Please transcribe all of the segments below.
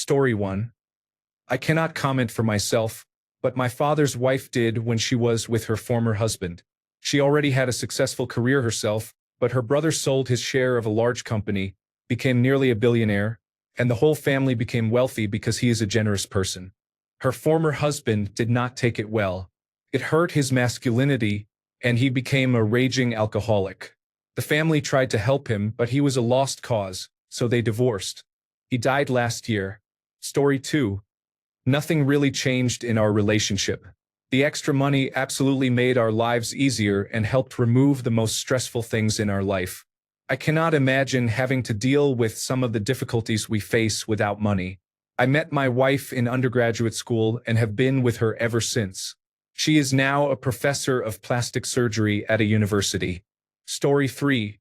Story 1. I cannot comment for myself, but my father's wife did when she was with her former husband. She already had a successful career herself, but her brother sold his share of a large company, became nearly a billionaire, and the whole family became wealthy because he is a generous person. Her former husband did not take it well. It hurt his masculinity, and he became a raging alcoholic. The family tried to help him, but he was a lost cause, so they divorced. He died last year. Story 2. Nothing really changed in our relationship. The extra money absolutely made our lives easier and helped remove the most stressful things in our life. I cannot imagine having to deal with some of the difficulties we face without money. I met my wife in undergraduate school and have been with her ever since. She is now a professor of plastic surgery at a university. Story 3.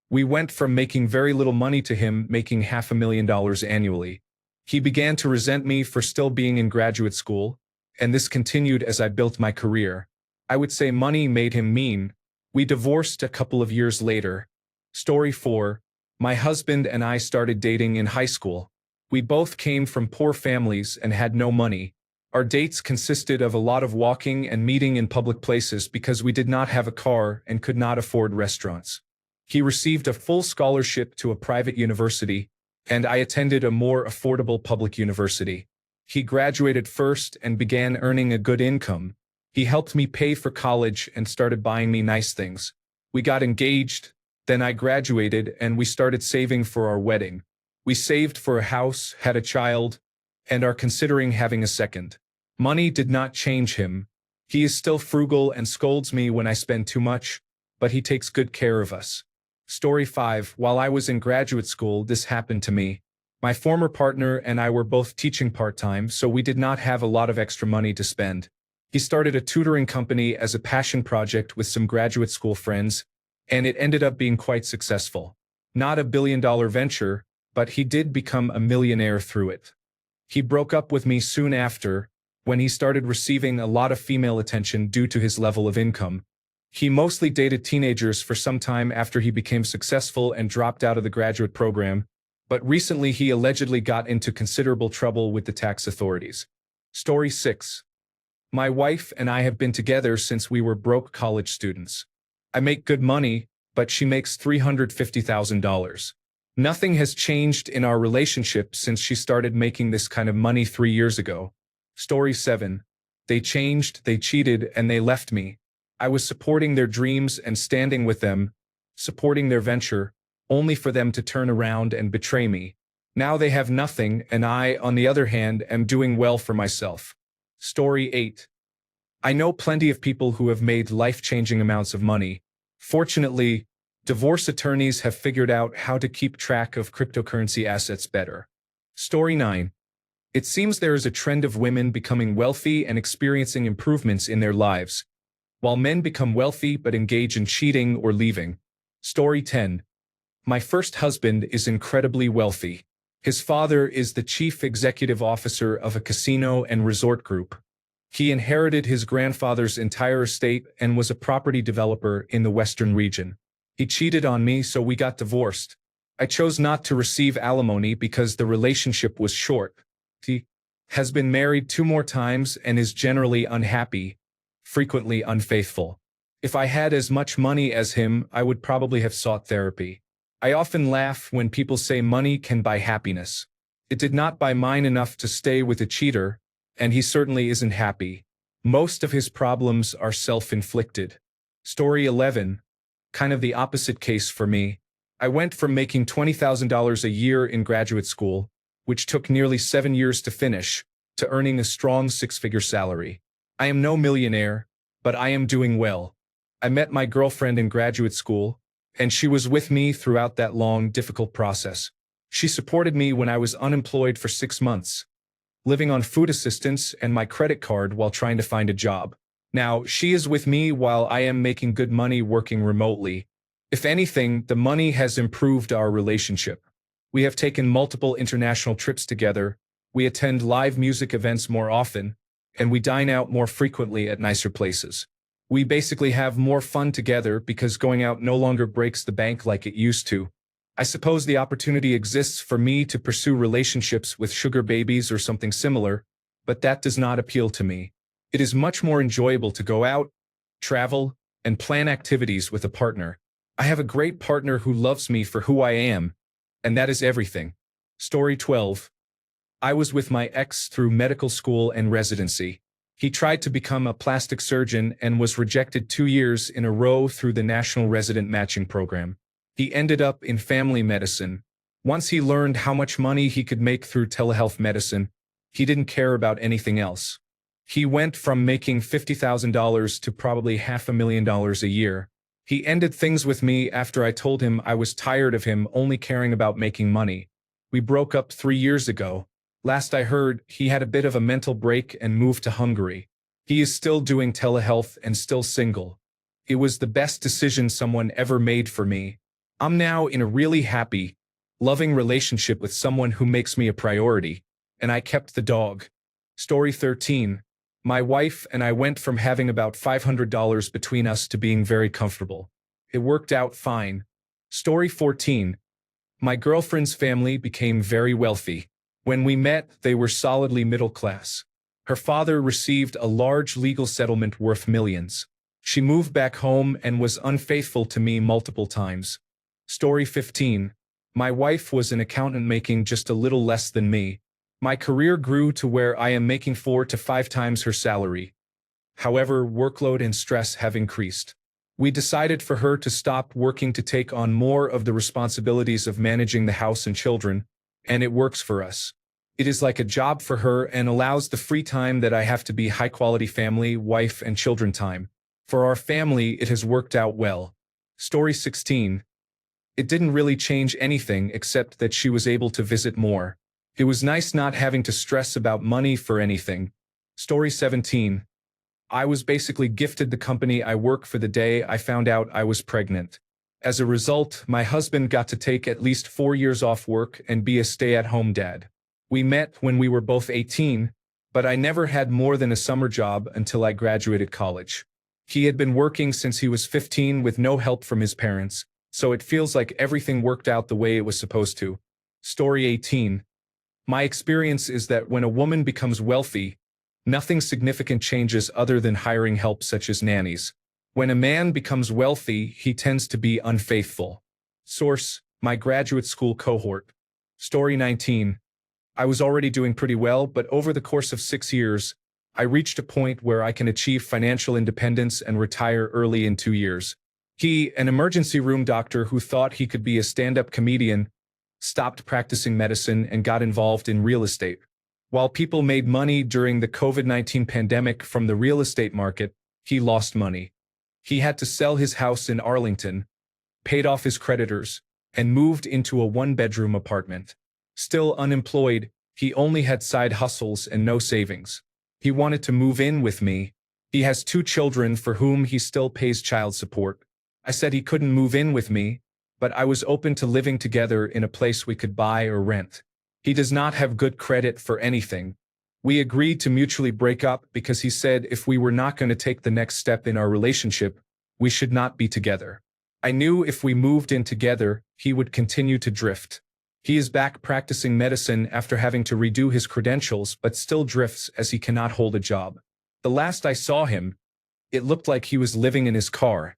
We went from making very little money to him making $500,000 annually. He began to resent me for still being in graduate school, and this continued as I built my career. I would say money made him mean. We divorced a couple of years later. Story 4. My husband and I started dating in high school. We both came from poor families and had no money. Our dates consisted of a lot of walking and meeting in public places because we did not have a car and could not afford restaurants. He received a full scholarship to a private university, and I attended a more affordable public university. He graduated first and began earning a good income. He helped me pay for college and started buying me nice things. We got engaged, then I graduated and we started saving for our wedding. We saved for a house, had a child, and are considering having a second. Money did not change him. He is still frugal and scolds me when I spend too much, but he takes good care of us. Story 5. While I was in graduate school, this happened to me. My former partner and I were both teaching part-time, so we did not have a lot of extra money to spend. He started a tutoring company as a passion project with some graduate school friends, and it ended up being quite successful. Not a billion-dollar venture, but he did become a millionaire through it. He broke up with me soon after, when he started receiving a lot of female attention due to his level of income. He mostly dated teenagers for some time after he became successful and dropped out of the graduate program, but recently he allegedly got into considerable trouble with the tax authorities. Story 6. My wife and I have been together since we were broke college students. I make good money, but she makes $350,000. Nothing has changed in our relationship since she started making this kind of money 3 years ago. Story 7. They changed, they cheated, and they left me. I was supporting their dreams and standing with them, supporting their venture, only for them to turn around and betray me. Now they have nothing, and I, on the other hand, am doing well for myself. Story 8. I know plenty of people who have made life-changing amounts of money. Fortunately, divorce attorneys have figured out how to keep track of cryptocurrency assets better. Story 9. It seems there is a trend of women becoming wealthy and experiencing improvements in their lives, while men become wealthy but engage in cheating or leaving. Story 10. My first husband is incredibly wealthy. His father is the chief executive officer of a casino and resort group. He inherited his grandfather's entire estate and was a property developer in the Western region. He cheated on me, so we got divorced. I chose not to receive alimony because the relationship was short. He has been married 2 more times and is generally unhappy, frequently unfaithful. If I had as much money as him, I would probably have sought therapy. I often laugh when people say money can buy happiness. It did not buy mine enough to stay with a cheater, and he certainly isn't happy. Most of his problems are self-inflicted. Story 11. Kind of the opposite case for me. I went from making $20,000 a year in graduate school, which took nearly 7 years to finish, to earning a strong 6-figure salary. I am no millionaire, but I am doing well. I met my girlfriend in graduate school, and she was with me throughout that long, difficult process. She supported me when I was unemployed for 6 months, living on food assistance and my credit card while trying to find a job. Now, she is with me while I am making good money working remotely. If anything, the money has improved our relationship. We have taken multiple international trips together, we attend live music events more often, and we dine out more frequently at nicer places. We basically have more fun together because going out no longer breaks the bank like it used to. I suppose the opportunity exists for me to pursue relationships with sugar babies or something similar, but that does not appeal to me. It is much more enjoyable to go out, travel, and plan activities with a partner. I have a great partner who loves me for who I am, and that is everything. Story 12. I was with my ex through medical school and residency. He tried to become a plastic surgeon and was rejected 2 years in a row through the National Resident Matching Program. He ended up in family medicine. Once he learned how much money he could make through telehealth medicine, he didn't care about anything else. He went from making $50,000 to probably $500,000 a year. He ended things with me after I told him I was tired of him only caring about making money. We broke up 3 years ago. Last I heard, he had a bit of a mental break and moved to Hungary. He is still doing telehealth and still single. It was the best decision someone ever made for me. I'm now in a really happy, loving relationship with someone who makes me a priority, and I kept the dog. Story 13. My wife and I went from having about $500 between us to being very comfortable. It worked out fine. Story 14. My girlfriend's family became very wealthy. When we met, they were solidly middle class. Her father received a large legal settlement worth millions. She moved back home and was unfaithful to me multiple times. Story 15. My wife was an accountant making just a little less than me. My career grew to where I am making 4 to 5 times her salary. However, workload and stress have increased. We decided for her to stop working to take on more of the responsibilities of managing the house and children, and it works for us. It is like a job for her and allows the free time that I have to be high-quality family, wife, and children time. For our family, it has worked out well. Story 16. It didn't really change anything except that she was able to visit more. It was nice not having to stress about money for anything. Story 17. I was basically gifted the company I work for the day I found out I was pregnant. As a result, my husband got to take at least 4 years off work and be a stay-at-home dad. We met when we were both 18, but I never had more than a summer job until I graduated college. He had been working since he was 15 with no help from his parents, so it feels like everything worked out the way it was supposed to. Story 18. My experience is that when a woman becomes wealthy, nothing significant changes other than hiring help such as nannies. When a man becomes wealthy, he tends to be unfaithful. Source: my graduate school cohort. Story 19. I was already doing pretty well, but over the course of 6 years, I reached a point where I can achieve financial independence and retire early in 2 years. He, an emergency room doctor who thought he could be a stand-up comedian, stopped practicing medicine and got involved in real estate. While people made money during the COVID-19 pandemic from the real estate market, he lost money. He had to sell his house in Arlington, paid off his creditors, and moved into a one-bedroom apartment. Still unemployed, he only had side hustles and no savings. He wanted to move in with me. He has 2 children for whom he still pays child support. I said he couldn't move in with me, but I was open to living together in a place we could buy or rent. He does not have good credit for anything. We agreed to mutually break up because he said if we were not going to take the next step in our relationship, we should not be together. I knew if we moved in together, he would continue to drift. He is back practicing medicine after having to redo his credentials but still drifts as he cannot hold a job. The last I saw him, it looked like he was living in his car.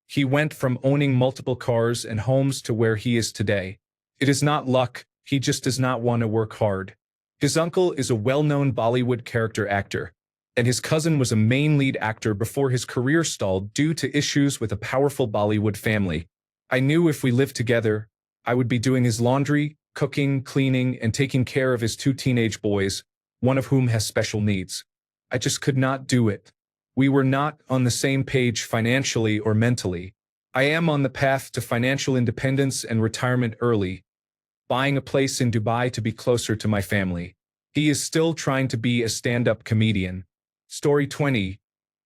He went from owning multiple cars and homes to where he is today. It is not luck, he just does not want to work hard. His uncle is a well-known Bollywood character actor, and his cousin was a main lead actor before his career stalled due to issues with a powerful Bollywood family. I knew if we lived together, I would be doing his laundry, cooking, cleaning, and taking care of his 2 teenage boys, one of whom has special needs. I just could not do it. We were not on the same page financially or mentally. I am on the path to financial independence and retirement early, buying a place in Dubai to be closer to my family. He is still trying to be a stand-up comedian. Story 20.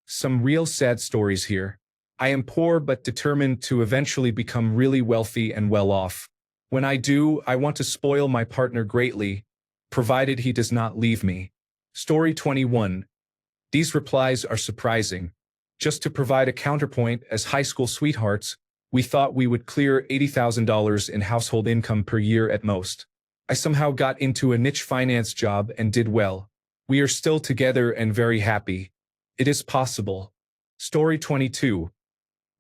Some real sad stories here. I am poor but determined to eventually become really wealthy and well off. When I do, I want to spoil my partner greatly, provided he does not leave me. Story 21. These replies are surprising. Just to provide a counterpoint, as high school sweethearts, We thought we would clear $80,000 in household income per year at most. I somehow got into a niche finance job and did well. We are still together and very happy. It is possible. Story 22.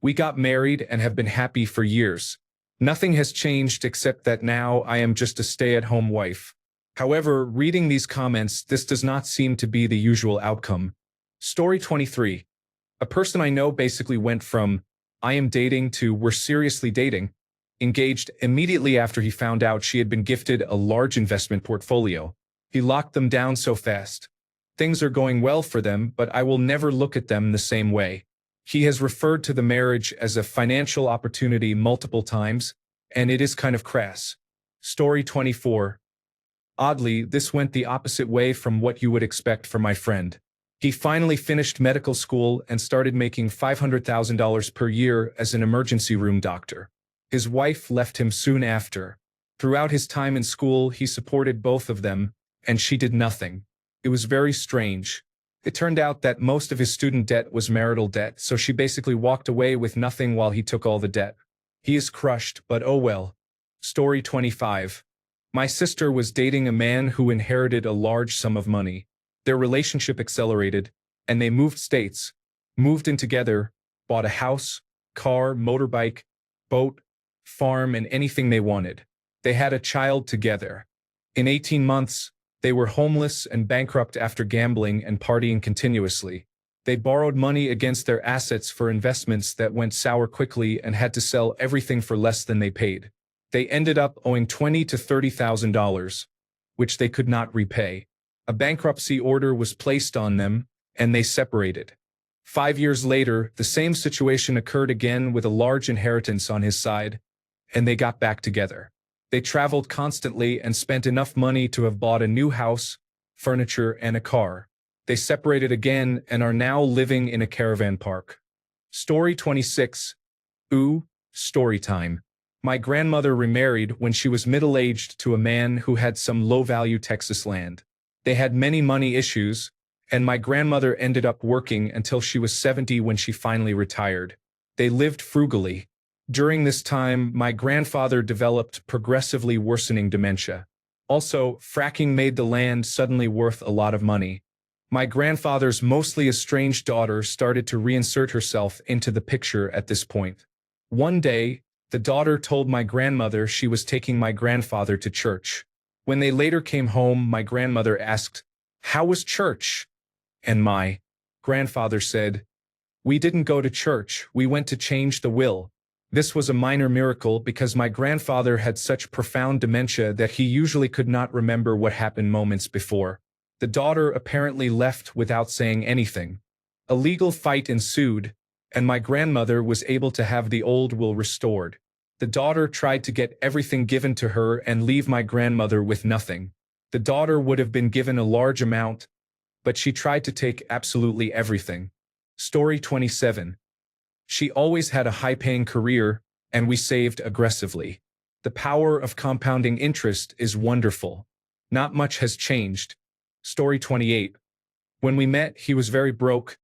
We got married and have been happy for years. Nothing has changed except that now I am just a stay-at-home wife. However, reading these comments, this does not seem to be the usual outcome. Story 23. A person I know basically went from, I am dating to we're seriously dating, engaged immediately after he found out she had been gifted a large investment portfolio. He locked them down so fast. Things are going well for them, but I will never look at them the same way. He has referred to the marriage as a financial opportunity multiple times, and it is kind of crass. Story 24. Oddly, this went the opposite way from what you would expect from my friend. He finally finished medical school and started making $500,000 per year as an emergency room doctor. His wife left him soon after. Throughout his time in school, he supported both of them, and she did nothing. It was very strange. It turned out that most of his student debt was marital debt, so she basically walked away with nothing while he took all the debt. He is crushed, but oh well. Story 25. My sister was dating a man who inherited a large sum of money. Their relationship accelerated, and they moved states, moved in together, bought a house, car, motorbike, boat, farm, and anything they wanted. They had a child together. In 18 months, they were homeless and bankrupt after gambling and partying continuously. They borrowed money against their assets for investments that went sour quickly and had to sell everything for less than they paid. They ended up owing $20,000 to $30,000, which they could not repay. A bankruptcy order was placed on them, and they separated. 5 years later, the same situation occurred again with a large inheritance on his side, and they got back together. They traveled constantly and spent enough money to have bought a new house, furniture, and a car. They separated again and are now living in a caravan park. Story 26. Ooh, story time. My grandmother remarried when she was middle-aged to a man who had some low-value Texas land. They had many money issues, and my grandmother ended up working until she was 70 when she finally retired. They lived frugally. During this time, my grandfather developed progressively worsening dementia. Also, fracking made the land suddenly worth a lot of money. My grandfather's mostly estranged daughter started to reinsert herself into the picture at this point. One day, the daughter told my grandmother she was taking my grandfather to church. When they later came home, my grandmother asked, "How was church?" And my grandfather said, "We didn't go to church, we went to change the will." This was a minor miracle because my grandfather had such profound dementia that he usually could not remember what happened moments before. The daughter apparently left without saying anything. A legal fight ensued, and my grandmother was able to have the old will restored. The daughter tried to get everything given to her and leave my grandmother with nothing. The daughter would have been given a large amount, but she tried to take absolutely everything. Story 27. She always had a high-paying career, and we saved aggressively. The power of compounding interest is wonderful. Not much has changed. Story 28. When we met, he was very broke,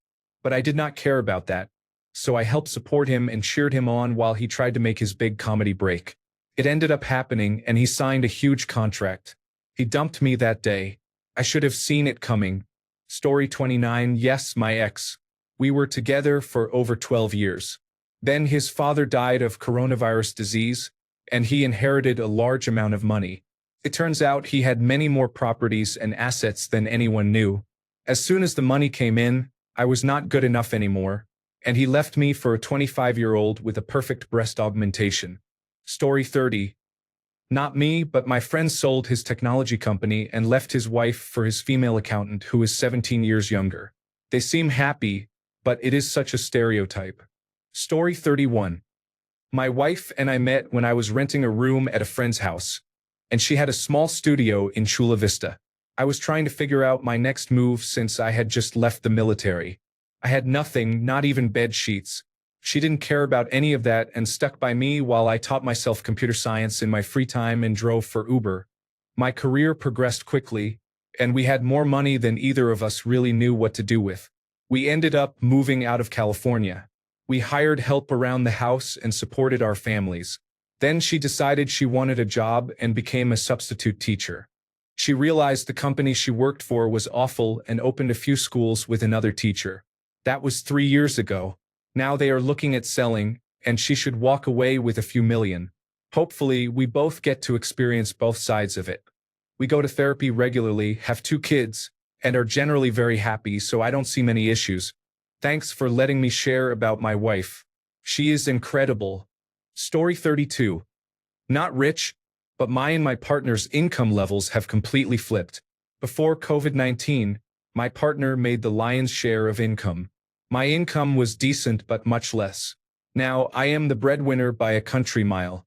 but I did not care about that, so I helped support him and cheered him on while he tried to make his big comedy break. It ended up happening, and he signed a huge contract. He dumped me that day. I should have seen it coming. Story 29. Yes, my ex. We were together for over 12 years. Then his father died of coronavirus disease, and he inherited a large amount of money. It turns out he had many more properties and assets than anyone knew. As soon as the money came in, I was not good enough anymore, and he left me for a 25-year-old with a perfect breast augmentation. Story 30. Not me, but my friend sold his technology company and left his wife for his female accountant who is 17 years younger. They seem happy, but it is such a stereotype. Story 31. My wife and I met when I was renting a room at a friend's house, and she had a small studio in Chula Vista. I was trying to figure out my next move since I had just left the military. I had nothing, not even bed sheets. She didn't care about any of that and stuck by me while I taught myself computer science in my free time and drove for Uber. My career progressed quickly, and we had more money than either of us really knew what to do with. We ended up moving out of California. We hired help around the house and supported our families. Then she decided she wanted a job and became a substitute teacher. She realized the company she worked for was awful and opened a few schools with another teacher. That was 3 years ago. Now they are looking at selling, and she should walk away with a few million. Hopefully, we both get to experience both sides of it. We go to therapy regularly, have 2 kids, and are generally very happy, so I don't see many issues. Thanks for letting me share about my wife. She is incredible. Story 32. Not rich, but my and my partner's income levels have completely flipped. Before COVID-19, my partner made the lion's share of income. My income was decent but much less. Now, I am the breadwinner by a country mile.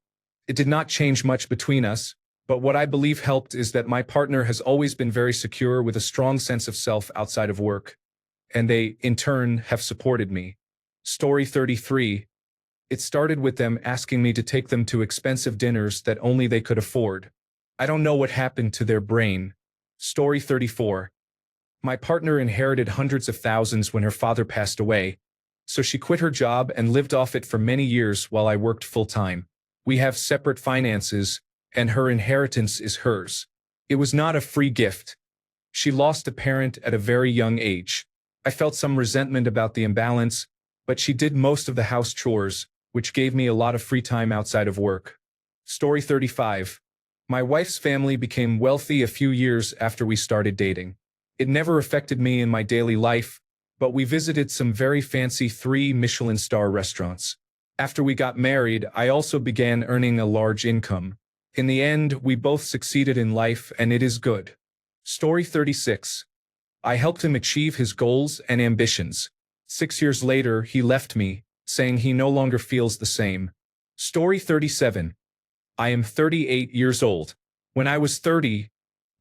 It did not change much between us, but what I believe helped is that my partner has always been very secure with a strong sense of self outside of work. And they, in turn, have supported me. Story 33. It started with them asking me to take them to expensive dinners that only they could afford. I don't know what happened to their brain. Story 34. My partner inherited hundreds of thousands when her father passed away, so she quit her job and lived off it for many years while I worked full-time. We have separate finances, and her inheritance is hers. It was not a free gift. She lost a parent at a very young age. I felt some resentment about the imbalance, but she did most of the house chores, which gave me a lot of free time outside of work. Story 35. My wife's family became wealthy a few years after we started dating. It never affected me in my daily life, but we visited some very fancy 3 Michelin star restaurants. After we got married, I also began earning a large income. In the end, we both succeeded in life, and it is good. Story 36. I helped him achieve his goals and ambitions. 6 years later, he left me, saying he no longer feels the same. Story 37. I am 38 years old. When I was 30,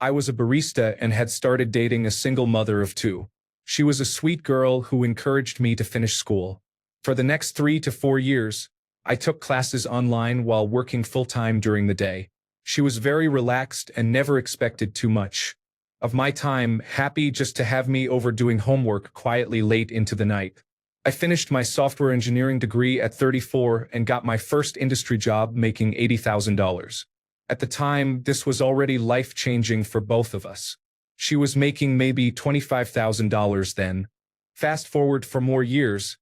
I was a barista and had started dating a single mother of 2. She was a sweet girl who encouraged me to finish school. For the next 3 to 4 years, I took classes online while working full-time during the day. She was very relaxed and never expected too much of my time, happy just to have me over doing homework quietly late into the night. I finished my software engineering degree at 34 and got my first industry job making $80,000. At the time, this was already life-changing for both of us. She was making maybe $25,000 then. Fast forward for more years,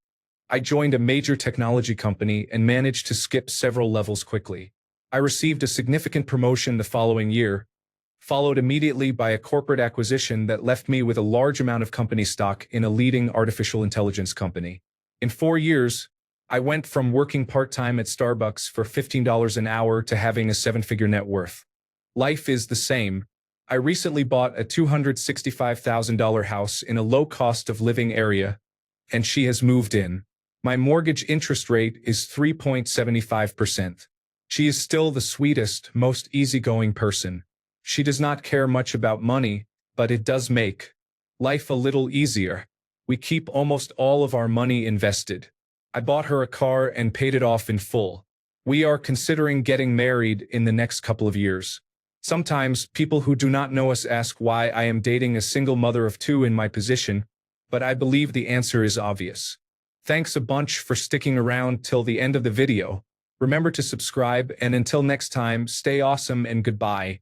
I joined a major technology company and managed to skip several levels quickly. I received a significant promotion the following year, followed immediately by a corporate acquisition that left me with a large amount of company stock in a leading artificial intelligence company. In 4 years, I went from working part-time at Starbucks for $15 an hour to having a 7-figure net worth. Life is the same. I recently bought a $265,000 house in a low-cost of living area, and she has moved in. My mortgage interest rate is 3.75%. She is still the sweetest, most easygoing person. She does not care much about money, but it does make life a little easier. We keep almost all of our money invested. I bought her a car and paid it off in full. We are considering getting married in the next couple of years. Sometimes people who do not know us ask why I am dating a single mother of 2 in my position, but I believe the answer is obvious. Thanks a bunch for sticking around till the end of the video. Remember to subscribe, and until next time, stay awesome and goodbye.